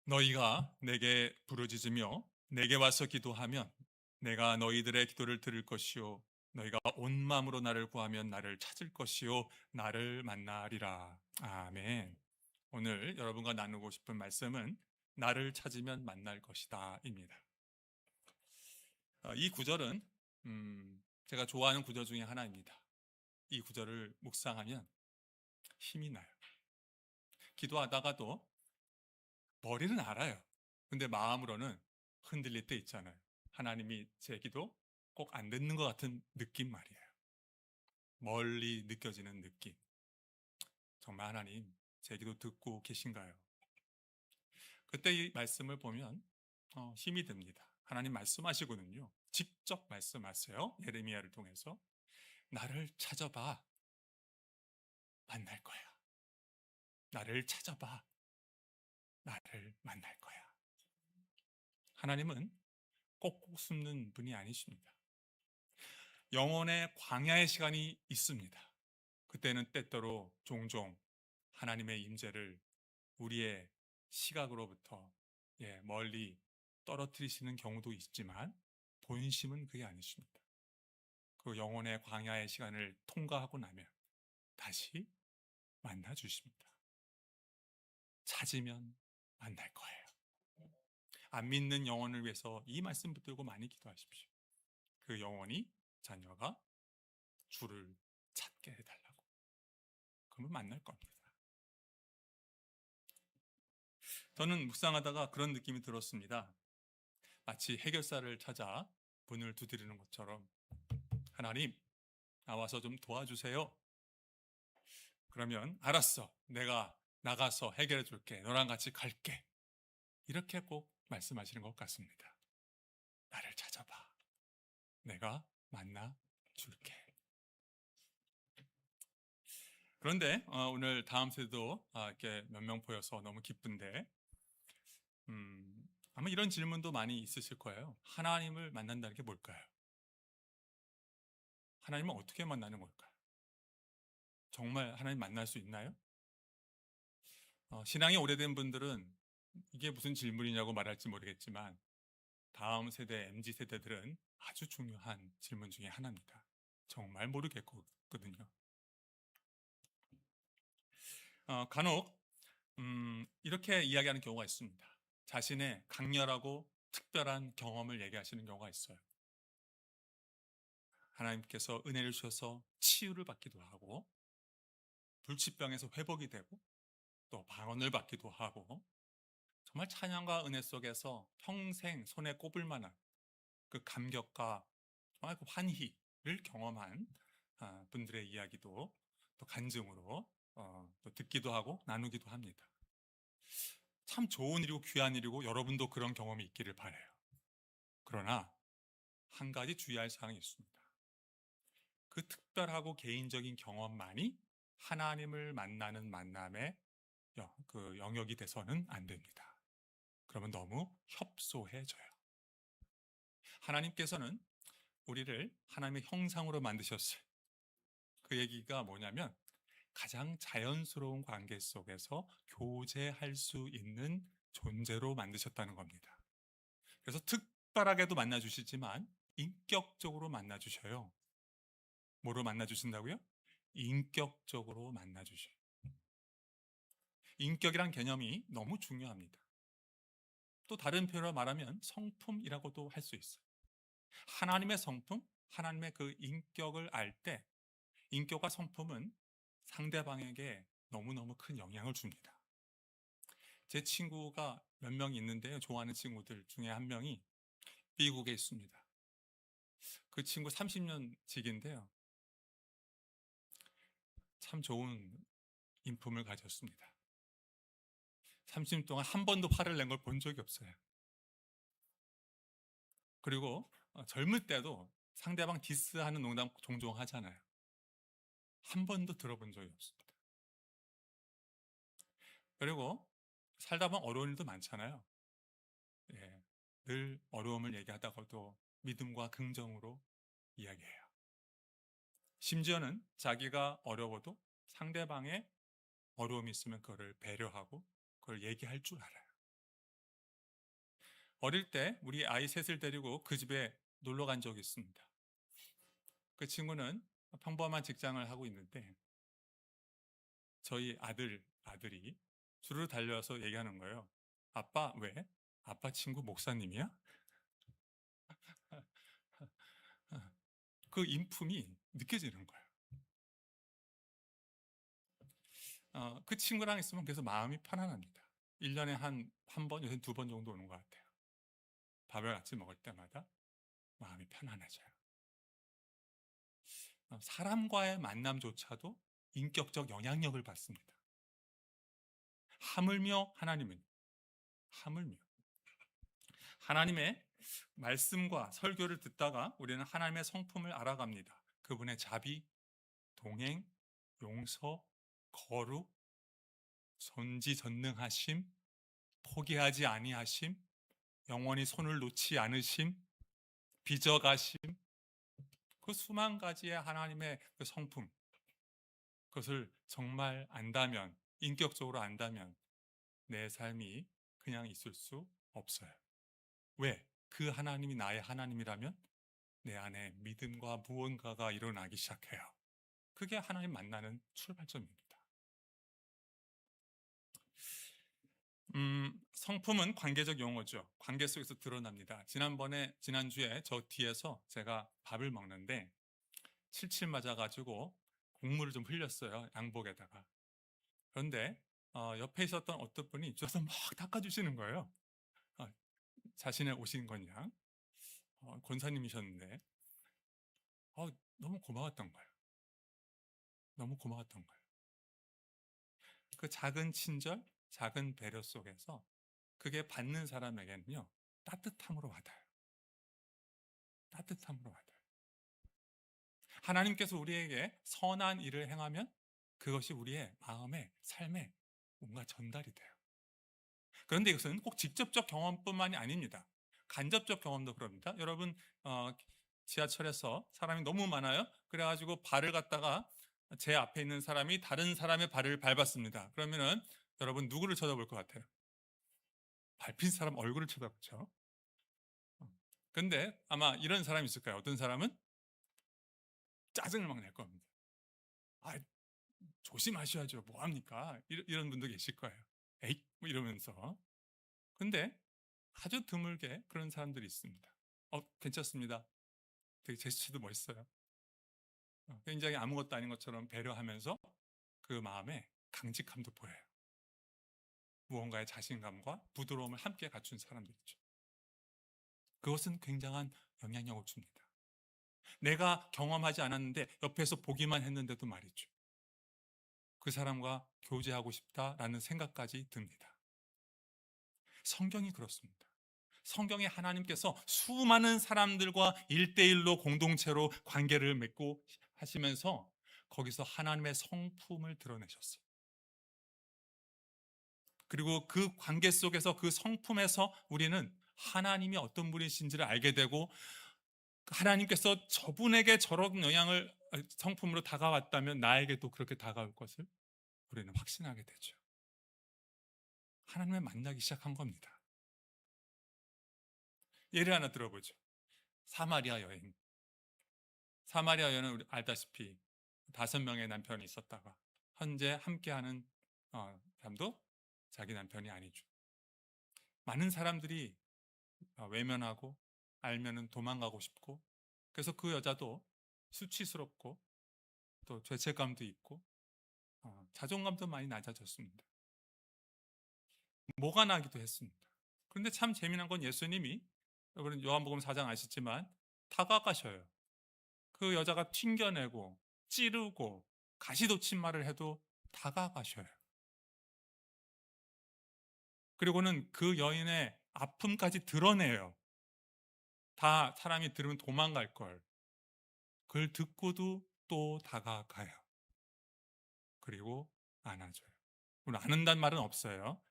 너희가 내게 부르짖으며 내게 와서 기도하면 내가 너희들의 기도를 들을 것이요 너희가 온 마음으로 나를 구하면 나를 찾을 것이요 나를 만나리라. 아멘. 오늘 여러분과 나누고 싶은 말씀은 나를 찾으면 만날 것이다입니다. 이 구절은 제가 좋아하는 구절 중에 하나입니다. 이 구절을 묵상하면 힘이 나요. 기도하다가도 머리는 알아요. 근데 마음으로는 흔들릴 때 있잖아요. 하나님이 제 기도 꼭 안 듣는 것 같은 느낌 말이에요. 멀리 느껴지는 느낌. 정말 하나님 제 기도 듣고 계신가요? 그때 이 말씀을 보면 힘이 듭니다. 하나님 말씀하시거든요. 직접 말씀하세요. 예레미야를 통해서. 나를 찾아봐. 만날 거야. 나를 찾아봐. 나를 만날 거야. 하나님은 꼭꼭 숨는 분이 아니십니다. 영혼의 광야의 시간이 있습니다. 그때는 때때로 종종 하나님의 임재를 우리의 시각으로부터 멀리 떨어뜨리시는 경우도 있지만 본심은 그게 아니십니다. 그 영혼의 광야의 시간을 통과하고 나면 다시 만나 주십니다. 찾으면 만날 거예요. 안 믿는 영혼을 위해서 이 말씀 붙들고 많이 기도하십시오. 그 영혼이 자녀가 주를 찾게 해달라고. 그러면 만날 겁니다. 저는 묵상하다가 그런 느낌이 들었습니다. 마치 해결사를 찾아 문을 두드리는 것처럼 하나님, 나와서 좀 도와주세요. 그러면 알았어. 내가 나가서 해결해 줄게. 너랑 같이 갈게. 이렇게 꼭 말씀하시는 것 같습니다. 나를 찾아봐. 내가 만나 줄게. 그런데 오늘 다음 세대도 이렇게 몇 명 보여서 너무 기쁜데 아마 이런 질문도 많이 있으실 거예요. 하나님을 만난다는 게 뭘까요? 하나님을 어떻게 만나는 걸까요? 정말 하나님 만날 수 있나요? 신앙이 오래된 분들은 이게 무슨 질문이냐고 말할지 모르겠지만 다음 세대, MZ 세대들은 아주 중요한 질문 중에 하나입니다. 정말 모르겠거든요. 간혹 이렇게 이야기하는 경우가 있습니다. 자신의 강렬하고 특별한 경험을 얘기하시는 경우가 있어요. 하나님께서 은혜를 주셔서 치유를 받기도 하고 불치병에서 회복이 되고 또 방언을 받기도 하고 정말 찬양과 은혜 속에서 평생 손에 꼽을 만한 그 감격과 정말 그 환희를 경험한 분들의 이야기도 또 간증으로 또 듣기도 하고 나누기도 합니다. 참 좋은 일이고 귀한 일이고 여러분도 그런 경험이 있기를 바라요. 그러나 한 가지 주의할 사항이 있습니다. 그 특별하고 개인적인 경험만이 하나님을 만나는 만남의 그 영역이 돼서는 안 됩니다. 그러면 너무 협소해져요. 하나님께서는 우리를 하나님의 형상으로 만드셨어요. 그 얘기가 뭐냐면 가장 자연스러운 관계 속에서 교제할 수 있는 존재로 만드셨다는 겁니다. 그래서 특별하게도 만나주시지만 인격적으로 만나주셔요. 뭐로 만나주신다고요? 인격적으로 만나주셔요. 인격이란 개념이 너무 중요합니다. 또 다른 표현으로 말하면 성품이라고도 할 수 있어요. 하나님의 성품, 하나님의 그 인격을 알 때 인격과 성품은 상대방에게 너무너무 큰 영향을 줍니다. 제 친구가 몇 명 있는데요. 좋아하는 친구들 중에 한 명이 미국에 있습니다. 그 친구 30년 직인데요. 참 좋은 인품을 가졌습니다. 30년 동안 한 번도 화를 낸 걸 본 적이 없어요. 그리고 젊을 때도 상대방 디스하는 농담 종종 하잖아요. 한 번도 들어본 적이 없습니다. 그리고 살다 보면 어려운 일도 많잖아요. 예, 늘 어려움을 얘기하다가도 믿음과 긍정으로 이야기해요. 심지어는 자기가 어려워도 상대방의 어려움이 있으면 그거를 배려하고 그걸 얘기할 줄 알아요. 어릴 때 우리 아이 셋을 데리고 그 집에 놀러 간 적이 있습니다. 그 친구는 평범한 직장을 하고 있는데 저희 아들이 줄을 달려와서 얘기하는 거예요. 아빠, 왜? 아빠 친구 목사님이야? 그 인품이 느껴지는 거예요. 그 친구랑 있으면 그래서 마음이 편안합니다. 1년에 한 번, 요새 2번 정도 오는 것 같아요. 밥을 같이 먹을 때마다 마음이 편안해져요. 사람과의 만남조차도 인격적 영향력을 받습니다. 하물며 하물며 하나님의 말씀과 설교를 듣다가 우리는 하나님의 성품을 알아갑니다. 그분의 자비, 동행, 용서, 거룩, 전지전능하심, 포기하지 아니하심, 영원히 손을 놓지 않으심, 빚어가심, 그 수만 가지의 하나님의 그 성품, 그것을 정말 안다면, 인격적으로 안다면 내 삶이 그냥 있을 수 없어요. 왜? 그 하나님이 나의 하나님이라면 내 안에 믿음과 무언가가 일어나기 시작해요. 그게 하나님 만나는 출발점입니다. 성품은 관계적 용어죠. 관계 속에서 드러납니다. 지난주에 저 뒤에서 제가 밥을 먹는데 칠칠 맞아가지고 국물을 좀 흘렸어요. 양복에다가. 그런데 옆에 있었던 어떤 분이 저서 막 닦아주시는 거예요. 어, 자신의 옷인 건양. 권사님이셨는데 너무 고마웠던 거예요. 너무 고마웠던 거예요. 그 작은 친절, 작은 배려 속에서 그게 받는 사람에게는요, 따뜻함으로 와닿아요. 따뜻함으로 와닿아요. 하나님께서 우리에게 선한 일을 행하면 그것이 우리의 마음에, 삶에 뭔가 전달이 돼요. 그런데 이것은 꼭 직접적 경험뿐만이 아닙니다. 간접적 경험도 그럽니다. 여러분, 지하철에서 사람이 너무 많아요. 그래가지고 발을 갖다가 제 앞에 있는 사람이 다른 사람의 발을 밟았습니다. 그러면은 여러분 누구를 쳐다볼 것 같아요? 밟힌 사람 얼굴을 쳐다보죠. 근데 아마 이런 사람이 있을까요? 어떤 사람은 짜증을 막 낼 겁니다. 아, 조심하셔야죠. 뭐합니까? 이런 분도 계실 거예요. 에잇! 뭐 이러면서. 근데 아주 드물게 그런 사람들이 있습니다. 괜찮습니다. 되게 제스처도 멋있어요. 굉장히 아무것도 아닌 것처럼 배려하면서 그 마음에 강직함도 보여요. 무언가의 자신감과 부드러움을 함께 갖춘 사람들이죠. 그것은 굉장한 영향력을 줍니다. 내가 경험하지 않았는데 옆에서 보기만 했는데도 말이죠. 그 사람과 교제하고 싶다라는 생각까지 듭니다. 성경이 그렇습니다. 성경에 하나님께서 수많은 사람들과 1대1로 공동체로 관계를 맺고 하시면서 거기서 하나님의 성품을 드러내셨어요. 그리고 그 관계 속에서 그 성품에서 우리는 하나님이 어떤 분이신지를 알게 되고 하나님께서 저분에게 저런 성품으로 다가왔다면 나에게도 그렇게 다가올 것을 우리는 확신하게 되죠. 하나님을 만나기 시작한 겁니다. 예를 하나 들어보죠. 사마리아 여인. 사마리아 여인은 우리 알다시피 5명의 남편이 있었다가 현재 함께하는 사람도 자기 남편이 아니죠. 많은 사람들이 외면하고 알면은 도망가고 싶고 그래서 그 여자도 수치스럽고 또 죄책감도 있고 자존감도 많이 낮아졌습니다. 뭐가 나기도 했습니다. 그런데 참 재미난 건 예수님이 여러분 요한복음 4장 아시지만 다가가셔요. 그 여자가 튕겨내고 찌르고 가시돋친 말을 해도 다가가셔요. 그리고는 그 여인의 아픔까지 드러내요. 다 사람이 들으면 도망갈 걸. 그걸 듣고도 또 다가가요. 그리고 안아줘요. 물론 안는다는 말은 없어요.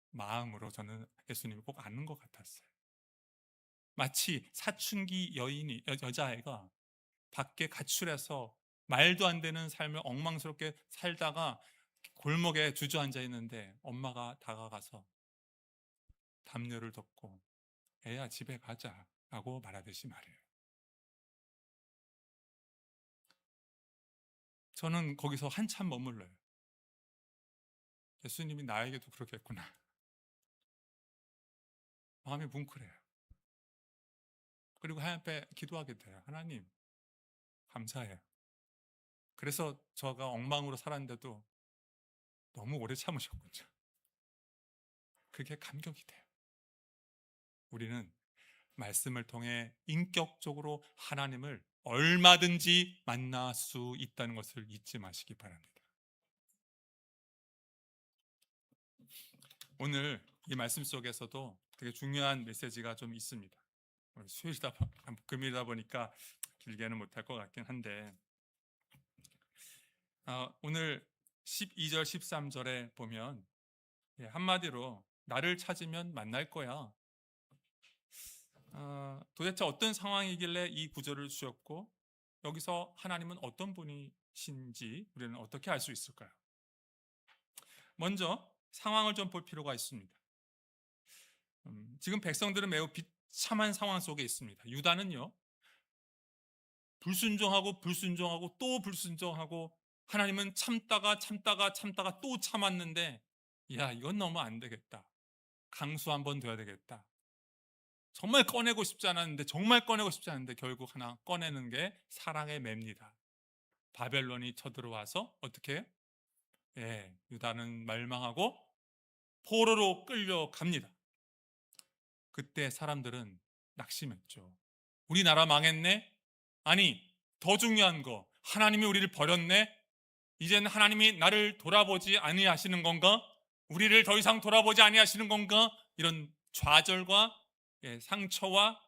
마음으로 저는 예수님을 꼭 안는 것 같았어요. 마치 사춘기 여자아이가 밖에 가출해서 말도 안 되는 삶을 엉망스럽게 살다가 골목에 주저앉아 있는데 엄마가 다가가서 담요를 덮고 애야 집에 가자 라고 말하듯이 말해요. 저는 거기서 한참 머물러요. 예수님이 나에게도 그렇겠구나. 마음이 뭉클해요. 그리고 하나님 앞에 기도하게 돼요. 하나님 감사해요. 그래서 저가 엉망으로 살았는데도 너무 오래 참으셨군요. 그게 감격이 돼요. 우리는 말씀을 통해 인격적으로 하나님을 얼마든지 만날 수 있다는 것을 잊지 마시기 바랍니다. 오늘 이 말씀 속에서도 되게 중요한 메시지가 좀 있습니다. 수요일이다, 금요일이다 보니까 길게는 못할 것 같긴 한데, 오늘 12절, 13절에 보면 한마디로 나를 찾으면 만날 거야. 도대체 어떤 상황이길래 이 구절을 주셨고 여기서 하나님은 어떤 분이신지 우리는 어떻게 알 수 있을까요? 먼저 상황을 좀 볼 필요가 있습니다. 지금 백성들은 매우 비참한 상황 속에 있습니다. 유다는요, 불순종하고 또 불순종하고, 하나님은 참다가 또 참았는데, 야, 이건 너무 안 되겠다. 강수 한번 둬야 되겠다. 정말 꺼내고 싶지 않았는데 결국 하나 꺼내는 게 사랑의 매입니다. 바벨론이 쳐들어와서 어떻게? 유다는 멸망하고 포로로 끌려갑니다. 그때 사람들은 낙심했죠. 우리나라 망했네? 아니, 더 중요한 거, 하나님이 우리를 버렸네? 이제는 하나님이 나를 돌아보지 아니하시는 건가? 우리를 더 이상 돌아보지 아니하시는 건가? 이런 좌절과 상처와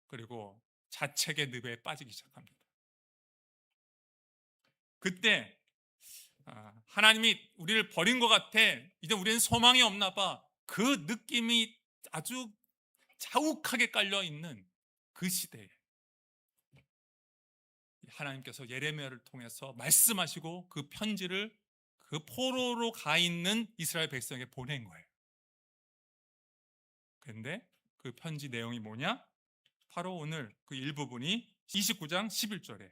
그리고 자책의 늪에 빠지기 시작합니다. 그때 하나님이 우리를 버린 것 같아, 이제 우리는 소망이 없나 봐, 그 느낌이 아주 자욱하게 깔려있는 그 시대에 하나님께서 예레미야를 통해서 말씀하시고 그 편지를 그 포로로 가 있는 이스라엘 백성에게 보낸 거예요. 그런데 그 편지 내용이 뭐냐? 바로 오늘 그 일부분이 29장 11절에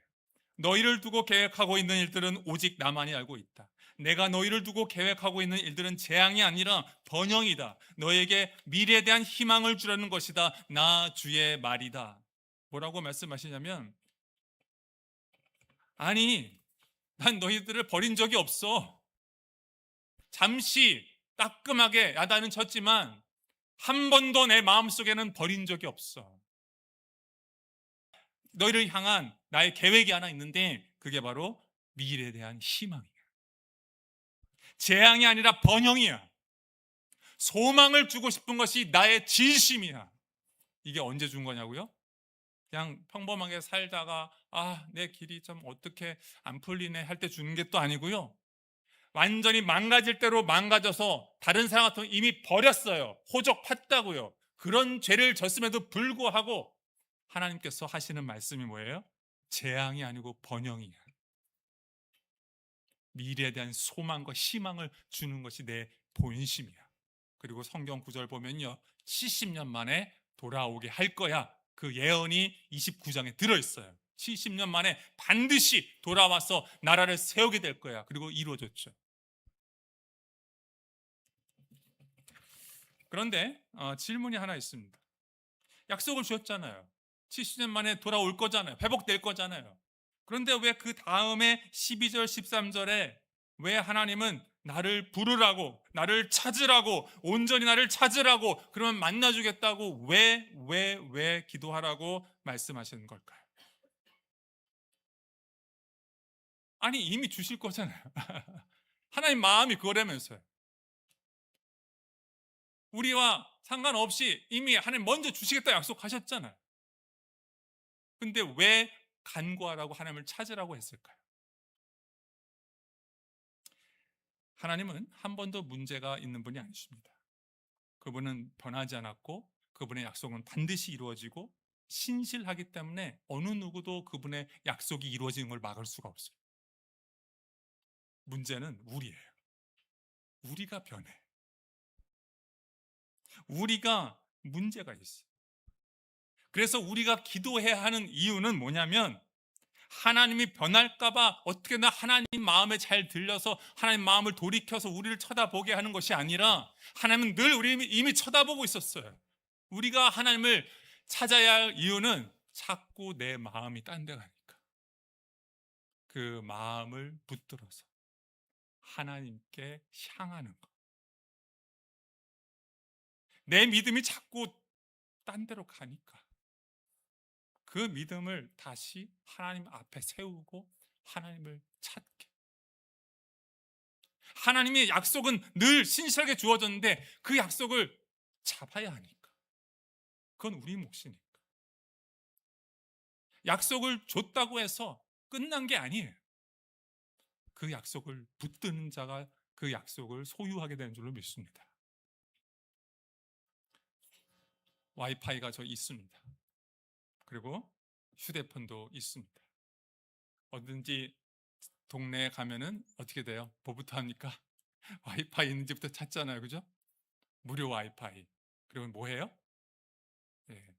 너희를 두고 계획하고 있는 일들은 오직 나만이 알고 있다. 내가 너희를 두고 계획하고 있는 일들은 재앙이 아니라 번영이다. 너에게 미래에 대한 희망을 주려는 것이다. 나 주의 말이다. 뭐라고 말씀하시냐면, 아니, 난 너희들을 버린 적이 없어. 잠시 따끔하게 야단은 쳤지만 한 번도 내 마음속에는 버린 적이 없어. 너희를 향한 나의 계획이 하나 있는데 그게 바로 미래에 대한 희망이야. 재앙이 아니라 번영이야. 소망을 주고 싶은 것이 나의 진심이야. 이게 언제 준 거냐고요? 그냥 평범하게 살다가 내 길이 좀 어떻게 안 풀리네 할 때 주는 게 또 아니고요. 완전히 망가질 대로 망가져서 다른 사람 같으면 이미 버렸어요. 호적팠다고요. 그런 죄를 졌음에도 불구하고 하나님께서 하시는 말씀이 뭐예요? 재앙이 아니고 번영이야. 미래에 대한 소망과 희망을 주는 것이 내 본심이야. 그리고 성경 구절 보면요, 70년 만에 돌아오게 할 거야. 그 예언이 29장에 들어있어요. 70년 만에 반드시 돌아와서 나라를 세우게 될 거야. 그리고 이루어졌죠. 그런데 질문이 하나 있습니다. 약속을 주셨잖아요. 70년 만에 돌아올 거잖아요. 회복될 거잖아요. 그런데 왜 그 다음에 12절 13절에 왜 하나님은 나를 부르라고, 나를 찾으라고, 온전히 나를 찾으라고, 그러면 만나주겠다고 왜 기도하라고 말씀하시는 걸까요? 아니, 이미 주실 거잖아요. 하나님 마음이 그거라면서요. 우리와 상관없이 이미 하나님 먼저 주시겠다 약속하셨잖아요. 근데 왜 간구하라고 하나님을 찾으라고 했을까요? 하나님은 한 번도 문제가 있는 분이 아니십니다. 그분은 변하지 않았고 그분의 약속은 반드시 이루어지고 신실하기 때문에 어느 누구도 그분의 약속이 이루어지는 걸 막을 수가 없어요. 문제는 우리예요. 우리가 변해. 우리가 문제가 있어요. 그래서 우리가 기도해야 하는 이유는 뭐냐면 하나님이 변할까봐 어떻게나 하나님 마음에 잘 들려서 하나님 마음을 돌이켜서 우리를 쳐다보게 하는 것이 아니라 하나님은 늘 우리 이미 쳐다보고 있었어요. 우리가 하나님을 찾아야 할 이유는 자꾸 내 마음이 딴 데 가니까 그 마음을 붙들어서 하나님께 향하는 것. 내 믿음이 자꾸 딴 데로 가니까 그 믿음을 다시 하나님 앞에 세우고 하나님을 찾게. 하나님의 약속은 늘 신실하게 주어졌는데 그 약속을 잡아야 하니까. 그건 우리 몫이니까. 약속을 줬다고 해서 끝난 게 아니에요. 그 약속을 붙드는 자가 그 약속을 소유하게 되는 줄로 믿습니다. 와이파이가 저 있습니다. 그리고 휴대폰도 있습니다. 어딘지 동네에 가면은 어떻게 돼요? 뭐부터 합니까? 와이파이 있는지부터 찾잖아요. 그죠? 무료 와이파이. 그리고 뭐 해요? 예,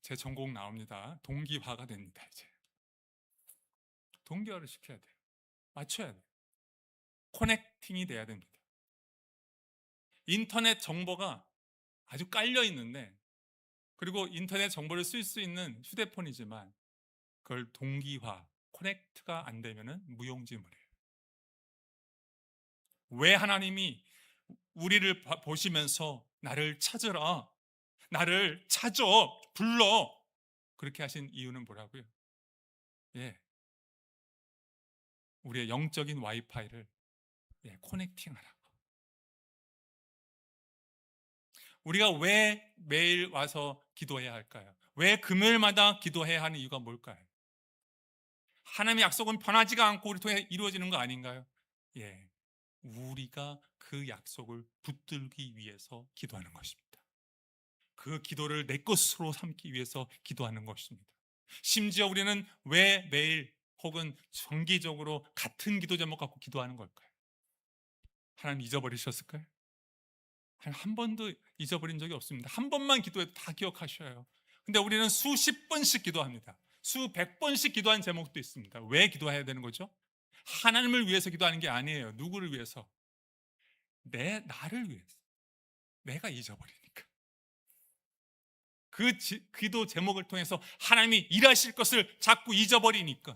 제 전공 나옵니다. 동기화가 됩니다. 이제 동기화를 시켜야 돼요. 맞춰야 돼요. 커넥팅이 돼야 됩니다. 인터넷 정보가 아주 깔려 있는데, 그리고 인터넷 정보를 쓸 수 있는 휴대폰이지만 그걸 동기화, 커넥트가 안 되면은 무용지물이에요. 왜 하나님이 우리를 보시면서 나를 찾으라, 나를 찾아, 불러, 그렇게 하신 이유는 뭐라고요? 예, 우리의 영적인 와이파이를 커넥팅하라고. 우리가 왜 매일 와서 기도해야 할까요? 왜 금요일마다 기도해야 하는 이유가 뭘까요? 하나님의 약속은 변하지가 않고 우리 통해 이루어지는 거 아닌가요? 예, 우리가 그 약속을 붙들기 위해서 기도하는 것입니다. 그 기도를 내 것으로 삼기 위해서 기도하는 것입니다. 심지어 우리는 왜 매일 혹은 정기적으로 같은 기도 제목 갖고 기도하는 걸까요? 하나님 잊어버리셨을까요? 한 번도 잊어버린 적이 없습니다. 한 번만 기도해도 다 기억하셔요. 근데 우리는 수십 번씩 기도합니다. 수백 번씩 기도한 제목도 있습니다. 왜 기도해야 되는 거죠? 하나님을 위해서 기도하는 게 아니에요. 누구를 위해서? 나를 위해서. 내가 잊어버리니까. 그 기도 제목을 통해서 하나님이 일하실 것을 자꾸 잊어버리니까.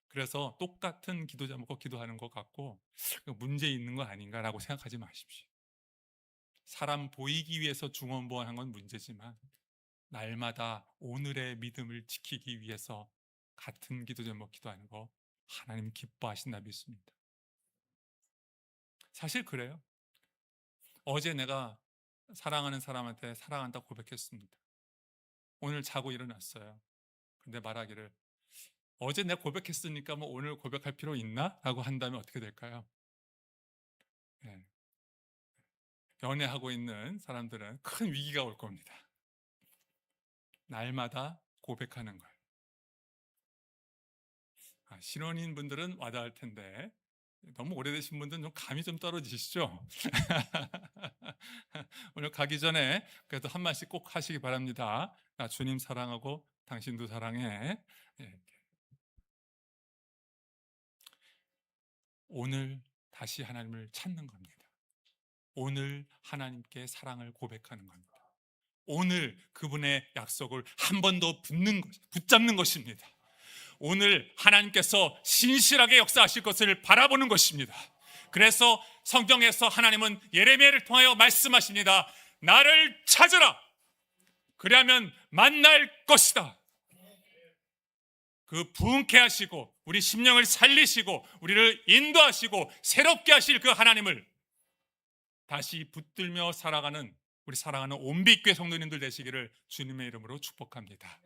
그래서 똑같은 기도 제목을 기도하는 것 같고 문제 있는 거 아닌가라고 생각하지 마십시오. 사람 보이기 위해서 중언부언한 건 문제지만 날마다 오늘의 믿음을 지키기 위해서 같은 기도 제목 기도하는 거 하나님 기뻐하신다 믿습니다. 사실 그래요. 어제 내가 사랑하는 사람한테 사랑한다 고백했습니다. 오늘 자고 일어났어요. 근데 말하기를 어제 내가 고백했으니까 뭐 오늘 고백할 필요 있나? 라고 한다면 어떻게 될까요? 네. 연애하고 있는 사람들은 큰 위기가 올 겁니다. 날마다 고백하는 거예요. 신혼인 분들은 와닿을 텐데 너무 오래되신 분들은 좀 감이 좀 떨어지시죠? 오늘 가기 전에 그래도 한 말씩 꼭 하시기 바랍니다. 나 주님 사랑하고 당신도 사랑해. 예. 오늘 다시 하나님을 찾는 겁니다. 오늘 하나님께 사랑을 고백하는 겁니다. 오늘 그분의 약속을 한 번 더 붙잡는 것입니다. 오늘 하나님께서 신실하게 역사하실 것을 바라보는 것입니다. 그래서 성경에서 하나님은 예레미야를 통하여 말씀하십니다. 나를 찾으라. 그리하면 만날 것이다. 그 부흥케 하시고 우리 심령을 살리시고 우리를 인도하시고 새롭게 하실 그 하나님을 다시 붙들며 살아가는 우리 사랑하는 온빛교회 성도님들 되시기를 주님의 이름으로 축복합니다.